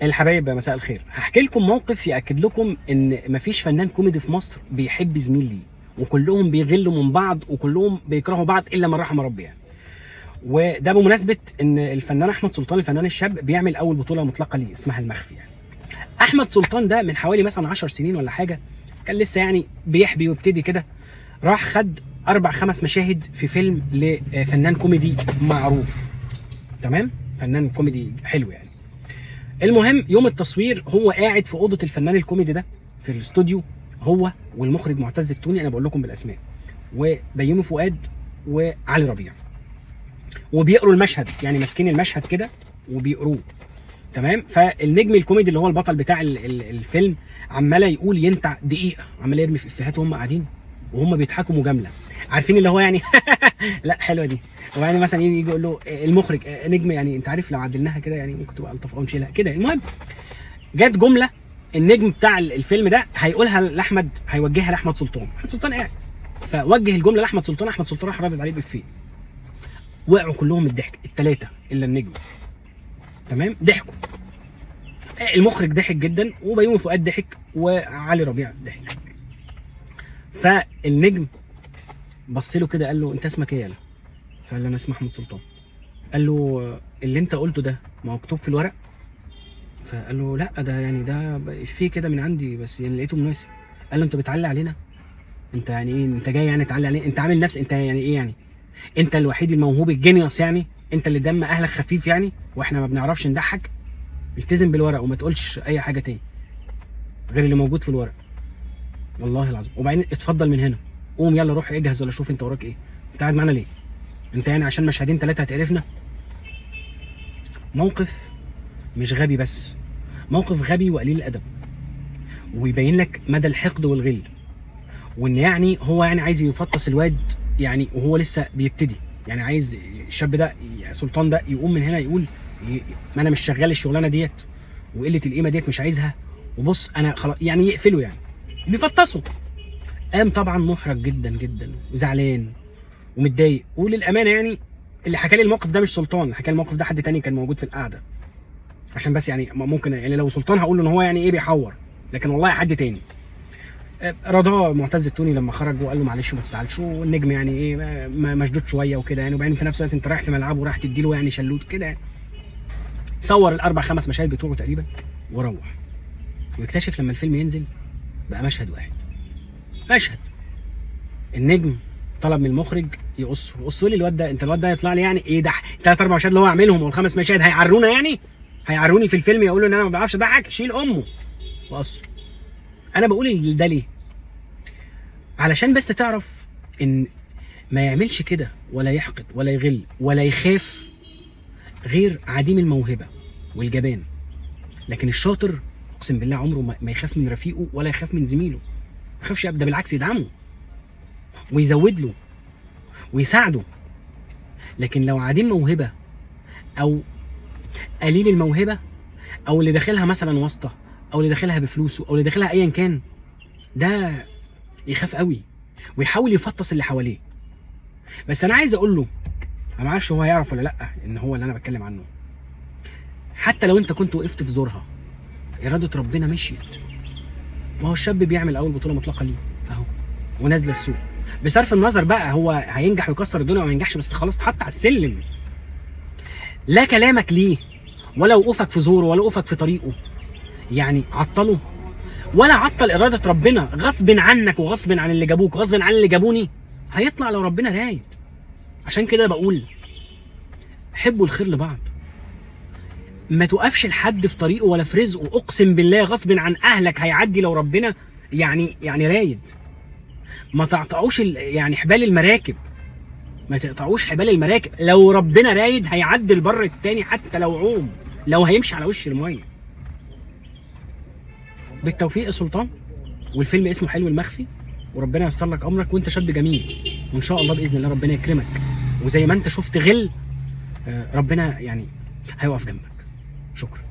الحبايب مساء الخير. هحكي لكم موقف ياكد لكم ان مفيش فنان كوميدي في مصر بيحب زميل ليه، وكلهم بيغلوا من بعض وكلهم بيكرهوا بعض الا من رحم ربي يعني. وده بمناسبه ان الفنان احمد سلطان الفنان الشاب بيعمل اول بطوله مطلقه ليه اسمها المخفي يعني. احمد سلطان ده من حوالي مثلا 10 سنين ولا حاجه، كان لسه يعني بيحبي ويبتدي كده، راح خد 4-5 مشاهد في فيلم لفنان كوميدي معروف. تمام؟ فنان كوميدي حلو يعني. المهم يوم التصوير هو قاعد في اوضه الفنان الكوميدي ده في الاستوديو، هو والمخرج معتز التوني، انا بقول لكم بالاسماء، وبيومي فؤاد وعلي ربيع، وبيقروا المشهد، يعني ماسكين المشهد كده وبيقروه. تمام؟ فالنجم الكوميدي اللي هو البطل بتاع الفيلم عمال يقول ينتع دقيقه، عمال يرمي في افيهات وهم قاعدين وهم بيضحكوا مجامله، عارفين اللي هو يعني لا حلوه دي. هو يعني مثلا يجي يقول له المخرج نجم، يعني انت عارف لو عدلناها كده يعني ممكن تبقى الطف او نشيلها كده. المهم جت جمله النجم بتاع الفيلم ده هيقولها لاحمد، هيوجهها لاحمد سلطان. احمد سلطان قاعد، فوجه الجمله لاحمد سلطان، احمد سلطان راح ردد عليه بإفيه. وقعوا كلهم من الضحك الثلاثه الا النجم. تمام؟ ضحكوا. المخرج ضحك جدا، وبيومي فؤاد ضحك، وعلي ربيع ضحك. فالنجم بص له كده قال له انت اسمك ايه يالا؟ فقال له انا اسمي احمد سلطان. قال له اللي انت قلته ده مكتوب في الورق؟ فقال له لا ده يعني ده في كده من عندي بس يعني لقيته مناسب. قال له انت بتعلي علينا؟ انت يعني ايه؟ انت جاي يعني تعلي علينا؟ انت عامل نفسك انت يعني ايه يعني؟ انت الوحيد الموهوب الجينيوس يعني؟ انت اللي دم اهلك خفيف يعني واحنا ما بنعرفش نضحك؟ التزم بالورق وما تقولش اي حاجه تاني غير اللي موجود في الورق، والله العظيم. وبعدين اتفضل من هنا، قوم يلا روح اجهز ولا شوف انت وراك ايه. انت قاعد معانا ليه؟ انت يعني عشان مشهدين 3 هتقرفنا؟ موقف مش غبي بس، موقف غبي وقليل الادب، ويبين لك مدى الحقد والغل، وان يعني هو يعني عايز يفطس الواد يعني وهو لسه بيبتدي، يعني عايز الشاب ده سلطان ده يقوم من هنا يقول ما انا مش شغال الشغلانه ديت وقله القيمه ديت مش عايزها، وبص انا خلاص يعني يقفله، يعني بيفطسه. قام طبعا محرج جدا جدا وزعلان ومتضايق. وللامانه يعني اللي حكى لي الموقف ده مش سلطان، اللي حكى لي الموقف ده حد تاني كان موجود في القعده، عشان بس يعني ممكن يعني لو سلطان هقول له ان هو يعني ايه بيحور، لكن والله حد تاني. رضاه معتز التوني لما خرج وقال له معلش ما تزعلش، والنجم يعني ايه مشدود شويه وكده يعني، وبعدين في نفس الوقت انت رايح في ملعبه ورايح تديله يعني شلوت كده يعني. صور ال4-5 مشاهد بتوعه تقريبا وروح، ويكتشف لما الفيلم ينزل بقى مشهد واحد. مشهد النجم طلب من المخرج يقصوا لي الواد ده، انت الواد ده يطلع لي يعني ايه ده 3-4 مشاهد اللي هو عاملهم وال5 مشاهد هيعرونا يعني؟ هيعروني في الفيلم يقولوا ان انا ما بعرفش اضحك؟ شيل امه وقصه. انا بقول ده ليه؟ علشان بس تعرف ان ما يعملش كده ولا يحقد ولا يغل ولا يخاف غير عديم الموهبه والجبان. لكن الشاطر اقسم بالله عمره ما يخاف من رفيقه ولا يخاف من زميله، ما يخافش ابدا، بالعكس يدعمه ويزود له ويساعده. لكن لو عديم موهبه او قليل الموهبه او اللي داخلها مثلا واسطه او اللي داخلها بفلوسه او اللي داخلها ايا كان، ده يخاف قوي ويحاول يفطس اللي حواليه. بس انا عايز اقول له، انا ما اعرفش هو هيعرف ولا لا ان هو اللي انا بتكلم عنه. حتى لو انت كنت وقفت في زورها، اراده ربنا مشيت. ما هو الشاب بيعمل اول بطوله مطلقه ليه اهو ونازله السوق، بصرف النظر بقى هو هينجح ويكسر الدنيا وما ينجحش، بس خلاص اتحط على السلم. لا كلامك ليه ولا وقوفك في زوره ولا وقوفك في طريقه يعني عطله، ولا عطل اراده ربنا غصب عنك وغصب عن اللي جابوك وغصب عن اللي جابوني. هيطلع لو ربنا رايد. عشان كده بقول حبوا الخير لبعض، ما توقفش لحد في طريقه ولا في رزقه، اقسم بالله غصب عن اهلك هيعدي لو ربنا يعني رايد. ما تقطعوش يعني حبال المراكب، ما تقطعوش حبال المراكب. لو ربنا رايد هيعدي البر التاني حتى لو عوم، لو هيمشي على وش الميه. بالتوفيق يا سلطان، والفيلم اسمه حلو المخفي، وربنا ييسر لك امرك، وانت شاب جميل وان شاء الله باذن الله ربنا يكرمك، وزي ما انت شفت غل ربنا يعني هيقف جنبك. شكرا.